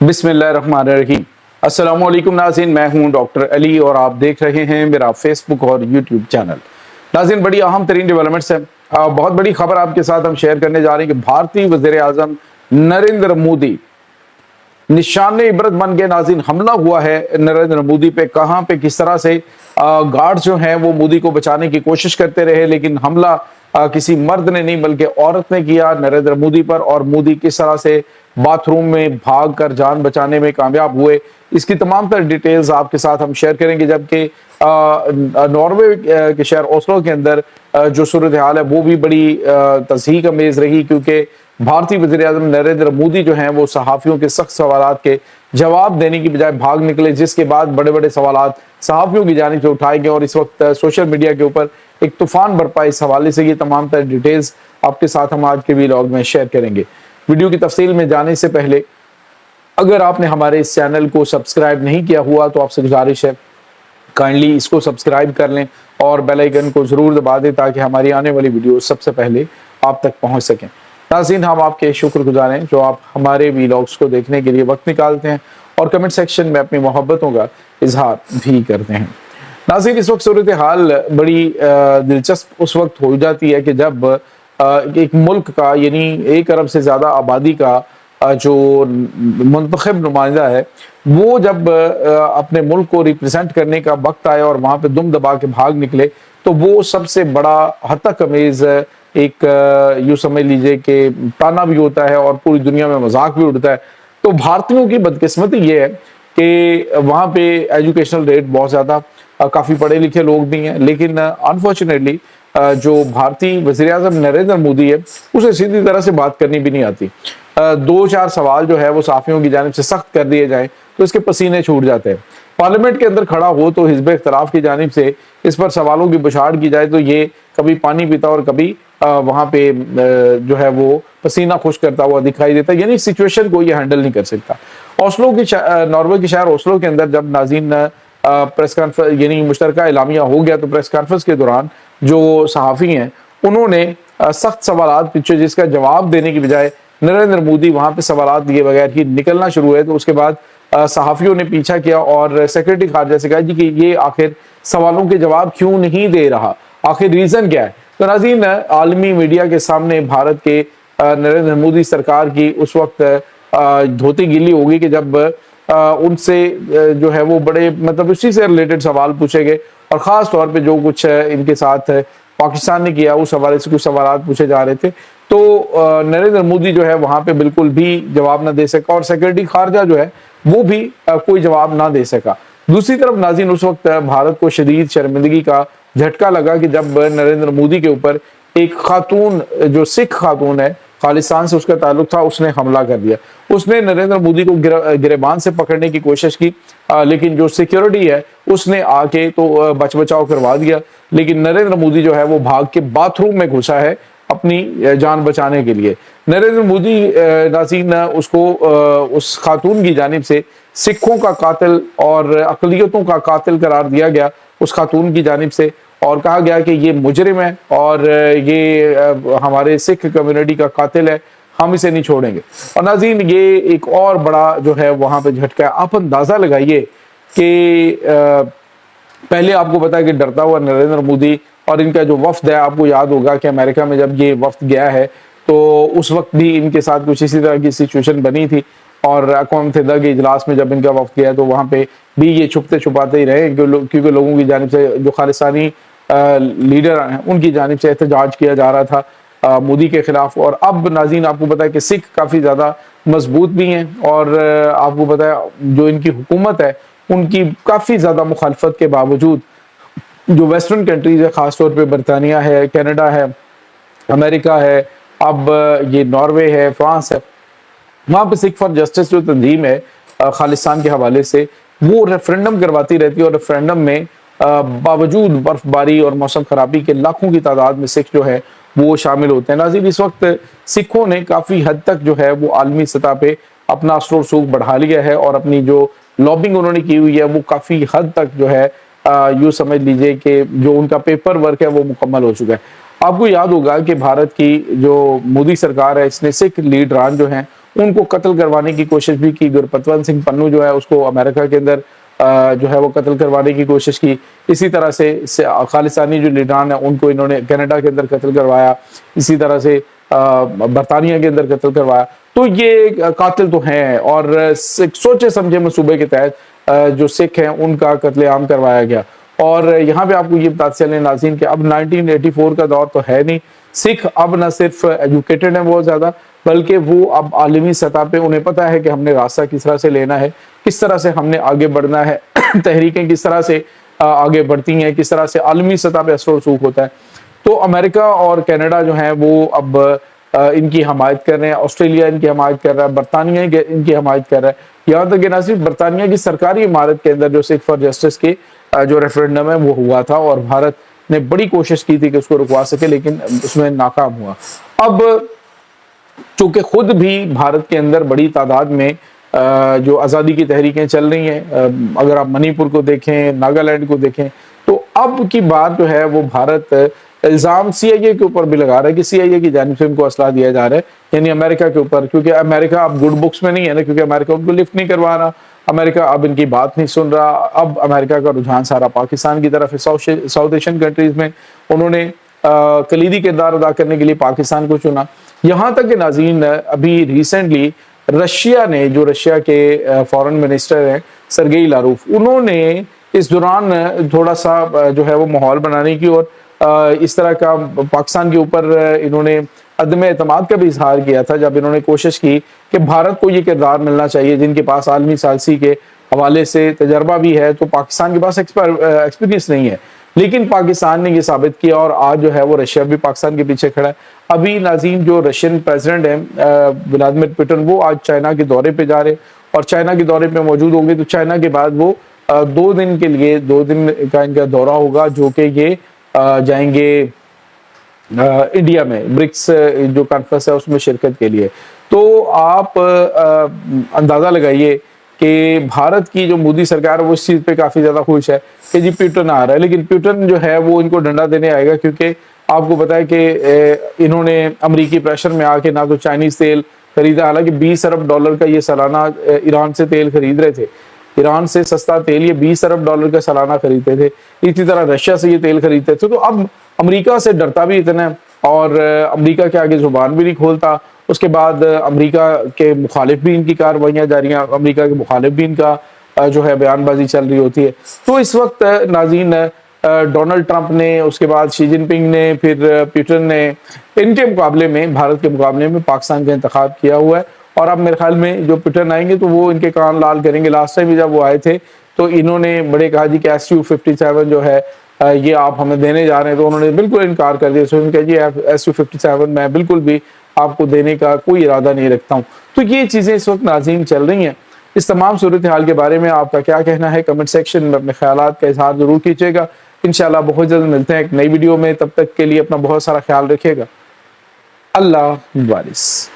बिस्मिल्लाहिर्रहमानिर्रहीम। अस्सलाम वालेकुम नाज़रीन, मैं हूं डॉक्टर अली और आप देख रहे हैं मेरा फेसबुक और यूट्यूब चैनल। नाज़रीन, बड़ी अहम तरीन डेवलपमेंट्स है। बहुत बड़ी खबर आपके साथ हम शेयर करने जा रहे हैं कि भारतीय वज़ीर आज़म नरेंद्र मोदी निशान इबरत बन के नाज़रीन हमला हुआ है नरेंद्र मोदी पे। कहाँ पे किस तरह से गार्ड्स जो हैं वो मोदी को बचाने की कोशिश करते रहे, लेकिन हमला किसी मर्द ने नहीं बल्कि औरत ने किया नरेंद्र मोदी पर, और मोदी किस तरह से बाथरूम में भाग कर जान बचाने में कामयाब हुए, इसकी तमाम तर डिटेल्स आपके साथ हम शेयर करेंगे। जबकि नॉर्वे के शहर ओस्लो के अंदर जो सूरत हाल है वो भी बड़ी तस्हीक अमेज रही, क्योंकि भारतीय वज़ीर आज़म नरेंद्र मोदी जो हैं वो सहाफ़ियों के सख्त सवालात के जवाब देने की बजाय भाग निकले, जिसके बाद बड़े बड़े सवालात सहाफ़ियों की जानिब से उठाए गए और इस वक्त सोशल मीडिया के ऊपर एक तूफान बरपा। इस हवाले से ये तमाम तर डिटेल्स आपके साथ हम आज के व्लॉग में शेयर करेंगे। वीडियो की तफसील में जाने से पहले अगर आपने हमारे इस चैनल को सब्सक्राइब नहीं किया हुआ तो आपसे गुजारिश है काइंडली इसको सब्सक्राइब कर लें और बेल आइकन को ज़रूर दबा दें ताकि हमारी आने वाली वीडियो सबसे पहले आप तक पहुंच सकें। नाज़रीन, हम आपके शुक्रगुजार हैं जो आप हमारे व्लॉग्स को देखने के लिए वक्त निकालते हैं और कमेंट सेक्शन में अपनी मोहब्बतों का इजहार भी करते हैं। नाज़रीन, इस वक्त सूरत हाल बड़ी दिलचस्प उस वक्त हो जाती है कि जब एक मुल्क का यानी 1 अरब से ज़्यादा आबादी का जो मुंतखब नुमाइंदा है वो जब अपने मुल्क को रिप्रेजेंट करने का वक्त आया और वहाँ पे दुम दबा के भाग निकले, तो वो सबसे बड़ा हतक अमेज एक यूँ समझ लीजिए कि ताना भी होता है और पूरी दुनिया में मजाक भी उड़ता है। तो भारतीयों की बदकिस्मती ये है कि वहाँ पे एजुकेशनल रेट बहुत ज़्यादा, काफ़ी पढ़े लिखे लोग भी हैं, लेकिन अनफॉर्चुनेटली जो भारतीय वज़ीर आज़म नरेंद्र मोदी है उसे सीधी तरह से बात करनी भी नहीं आती। 2-4 सवाल जो है वो सहाफ़ियों की जानिब से सख्त कर दिए जाएं तो इसके पसीने छूट जाते हैं। पार्लियामेंट के अंदर खड़ा हो तो हिज़्ब इख्तिलाफ की जानिब से इस पर सवालों की बौछार की जाए तो ये कभी पानी पीता और कभी वहाँ पे जो है वो पसीना खुश करता हुआ दिखाई देता है, यानी सिचुएशन को ये हैंडल नहीं कर सकता। ओस्लो की नॉर्वे के शहर ओस्लो के अंदर जब नाज़रीन प्रेस कॉन्फ्रेंस यानी मुश्तरका एलामिया हो गया तो प्रेस कॉन्फ्रेंस के दौरान जो सहाफ़ी हैं उन्होंने सख्त सवालात पूछे, जिसका जवाब देने की बजाय नरेंद्र मोदी वहाँ पे सवालात दिए बगैर ही निकलना शुरू हुए। तो उसके बाद सहाफ़ियों ने पीछा किया और सेक्रेटरी खारजा से कहा जी कि ये आखिर सवालों के जवाब क्यों नहीं दे रहा, आखिर रीज़न क्या है। तो नाज़रीन, आलमी मीडिया के सामने भारत के नरेंद्र मोदी सरकार की उस वक्त धोती गिली होगी कि जब उनसे जो है वो बड़े मतलब उसी से रिलेटेड सवाल पूछे गए और ख़ास तौर पे जो कुछ इनके साथ पाकिस्तान ने किया उस हवाले से कुछ सवाल पूछे जा रहे थे। तो नरेंद्र मोदी जो है वहाँ पे बिल्कुल भी जवाब ना दे सका और सेक्रेटरी खारजा जो है वो भी कोई जवाब ना दे सका। दूसरी तरफ नाज़रीन, उस वक्त भारत को शदीद शर्मिंदगी का झटका लगा कि जब नरेंद्र मोदी के ऊपर एक खातून जो सिख खातून है, खालिस्तान से उसका ताल्लुक था, उसने हमला कर दिया। उसने नरेंद्र मोदी को गिरेबान से पकड़ने की कोशिश की, लेकिन जो सिक्योरिटी है उसने आके तो बच बचाव करवा दिया, लेकिन नरेंद्र मोदी जो है वो भाग के बाथरूम में घुसा है अपनी जान बचाने के लिए। नरेंद्र मोदी नाज़रीन उसको उस खातून की जानिब से सिखों का कातिल और अक़लियतों का कातिल करार दिया गया उस खातून की जानिब से, और कहा गया कि ये मुजरिम है और ये हमारे सिख कम्युनिटी का कातिल है, हम इसे नहीं छोड़ेंगे। और नाज़रीन, ये एक और बड़ा जो है वहाँ पे झटका है। आप अंदाज़ा लगाइए कि पहले आपको पता है कि डरता हुआ नरेंद्र मोदी और इनका जो वफ्द है, आपको याद होगा कि अमेरिका में जब ये वफ्द गया है तो उस वक्त भी इनके साथ कुछ इसी तरह की सिचुएशन बनी थी और अक़वाम मुत्तहिदा के इजलास में जब इनका वफ्द गया तो वहाँ पे भी ये छुपते छुपाते ही रहे क्योंकि लोगों की जानिब से जो खालिस्तानी लीडर हैं उनकी जानिब से एहतजाज किया जा रहा था मोदी के खिलाफ। और अब नाज़रीन आपको पता है कि सिख काफ़ी ज़्यादा मजबूत भी हैं और आपको पता है जो इनकी हुकूमत है उनकी काफ़ी ज़्यादा मुखालफत के बावजूद जो वेस्टर्न कंट्रीज़ है, ख़ासतौर पे बरतानिया है, कनाडा है, अमेरिका है, अब ये नॉर्वे है, फ्रांस है, वहाँ पे सिख फॉर जस्टिस जो तंजीम है खालिस्तान के हवाले से वो रेफरेंडम करवाती रहती है और रेफरेंडम में बावजूद बर्फबारी और मौसम खराबी के लाखों की तादाद में सिख जो है वो शामिल होते हैं। नाज़रीन, इस वक्त सिखों ने काफ़ी हद तक जो है वो आलमी सतह पे अपना असर और रसूख बढ़ा लिया है और अपनी जो लॉबिंग उन्होंने की हुई है वो काफ़ी हद तक जो है यूँ समझ लीजिए कि जो उनका पेपर वर्क है वो मुकम्मल हो चुका है। आपको याद होगा कि भारत की जो मोदी सरकार है इसने सिख लीडरान जो हैं ان کو قتل کروانے کی کوشش بھی کی. گرپتونت سنگھ پنو جو ہے اس کو امریکہ کے اندر جو ہے وہ قتل کروانے کی کوشش کی. اسی طرح سے خالصانی جو لیڈران ہیں ان کو انہوں نے کینیڈا کے اندر قتل کروایا, اسی طرح سے برطانیہ کے اندر قتل کروایا. تو یہ قاتل تو ہیں, اور سوچے سمجھے منصوبے کے تحت جو سکھ ہیں ان کا قتل عام کروایا گیا. اور یہاں پہ آپ کو یہ بتاتے چلیں ناظرین کہ اب 1984 کا دور تو ہے نہیں. سکھ اب نہ صرف ایجوکیٹڈ ہیں بہت زیادہ, بلکہ وہ اب عالمی سطح پہ انہیں پتہ ہے کہ ہم نے راستہ کس طرح سے لینا ہے, کس طرح سے ہم نے آگے بڑھنا ہے, تحریکیں کس طرح سے آگے بڑھتی ہیں, کس طرح سے عالمی سطح پہ اثر و رسوخ ہوتا ہے. تو امریکہ اور کینیڈا جو ہیں وہ اب ان کی حمایت کر رہے ہیں, آسٹریلیا ان کی حمایت کر رہا ہے, برطانیہ ان کی حمایت کر رہا ہے. یہاں تک کہ نہ صرف برطانیہ کی سرکاری عمارت کے اندر جو سکھ فار جسٹس کے جو ریفرنڈم ہے وہ ہوا تھا, اور بھارت نے بڑی کوشش کی تھی کہ اس کو رکوا سکے, لیکن اس میں ناکام ہوا. اب چونکہ خود بھی بھارت کے اندر بڑی تعداد میں جو آزادی کی تحریکیں چل رہی ہیں, اگر آپ منی پور کو دیکھیں, ناگالینڈ کو دیکھیں, تو اب کی بات جو ہے وہ بھارت الزام سی آئی اے کے اوپر بھی لگا رہا ہے کہ سی آئی اے کی جانب سے ان کو اسلحہ دیا جا رہا ہے, یعنی امریکہ کے اوپر, کیونکہ امریکہ اب گڈ بکس میں نہیں ہے نا, کیونکہ امریکہ ان کو لفٹ نہیں کروا رہا, امریکہ اب ان کی بات نہیں سن رہا. اب امریکہ کا رجحان سارا پاکستان کی طرف ہے. ساؤتھ ایشین کنٹریز میں انہوں نے کلیدی کردار ادا کرنے کے لیے پاکستان کو چنا. یہاں تک کہ ناظرین ابھی ریسنٹلی رشیا نے, جو رشیا کے فارن منسٹر ہیں سرگئی لاروف, انہوں نے اس دوران تھوڑا سا جو ہے وہ ماحول بنانے کی اور اس طرح کا پاکستان کے اوپر انہوں نے عدم اعتماد کا بھی اظہار کیا تھا, جب انہوں نے کوشش کی کہ بھارت کو یہ کردار ملنا چاہیے جن کے پاس عالمی ثالثی کے حوالے سے تجربہ بھی ہے, تو پاکستان کے پاس ایکسپیرینس نہیں ہے. لیکن پاکستان نے یہ ثابت کیا, اور آج جو ہے وہ رشیا بھی پاکستان کے پیچھے کھڑا ہے. ابھی ناظرین جو رشین پریزیڈنٹ ہیں ولادیمیر پوٹن, وہ آج چائنا کے دورے پہ جا رہے, اور چائنا کے دورے پہ موجود ہوں گے. تو چائنا کے بعد وہ 2 دن کے لیے 2 دن کا ان کا دورہ ہوگا, جو کہ یہ جائیں گے انڈیا میں برکس جو کانفرنس ہے اس میں شرکت کے لیے. تو آپ اندازہ لگائیے کہ بھارت کی جو مودی سرکار ہے وہ اس چیز پہ کافی زیادہ خوش ہے کہ جی پیوٹن آ رہا ہے. لیکن پیوٹن جو ہے وہ ان کو ڈنڈا دینے آئے گا, کیونکہ آپ کو پتا ہے کہ انہوں نے امریکی پریشر میں آ کے نہ تو چائنیز تیل خریدا, حالانکہ $20 ارب کا یہ سالانہ ایران سے تیل خرید رہے تھے. ایران سے سستا تیل یہ $20 ارب کا سالانہ خریدتے تھے. اسی طرح رشیا سے یہ تیل خریدتے تھے. تو اب امریکہ سے ڈرتا بھی اتنا ہے, اور امریکہ کے آگے زبان بھی نہیں کھولتا. اس کے بعد امریکہ کے مخالف بھی ان کی کارروائیاں جاری ہیں, امریکہ کے مخالف بھی ان کا جو ہے بیان بازی چل رہی ہوتی ہے. تو اس وقت ناظرین ڈونلڈ ٹرمپ نے, اس کے بعد شی جن پنگ نے, پھر پیوٹن نے, ان کے مقابلے میں, بھارت کے مقابلے میں پاکستان کا انتخاب کیا ہوا ہے. اور اب میرے خیال میں جو پیوٹن آئیں گے تو وہ ان کے کان لال کریں گے. لاسٹ ٹائم جب وہ آئے تھے تو انہوں نے بڑے کہا جی کہ Su-57 جو ہے یہ آپ ہمیں دینے جا رہے ہیں, تو انہوں نے بالکل انکار کر دیا. انہوں نے کہا جی Su-57 میں بالکل بھی آپ کو دینے کا کوئی ارادہ نہیں رکھتا ہوں. تو یہ چیزیں اس وقت ناظرین چل رہی ہیں. اس تمام صورتحال کے بارے میں آپ کا کیا کہنا ہے؟ کمنٹ سیکشن میں اپنے خیالات کا اظہار ضرور کیجیے گا. انشاءاللہ بہت جلد ملتے ہیں ایک نئی ویڈیو میں. تب تک کے لیے اپنا بہت سارا خیال رکھیے گا. اللہ حافظ.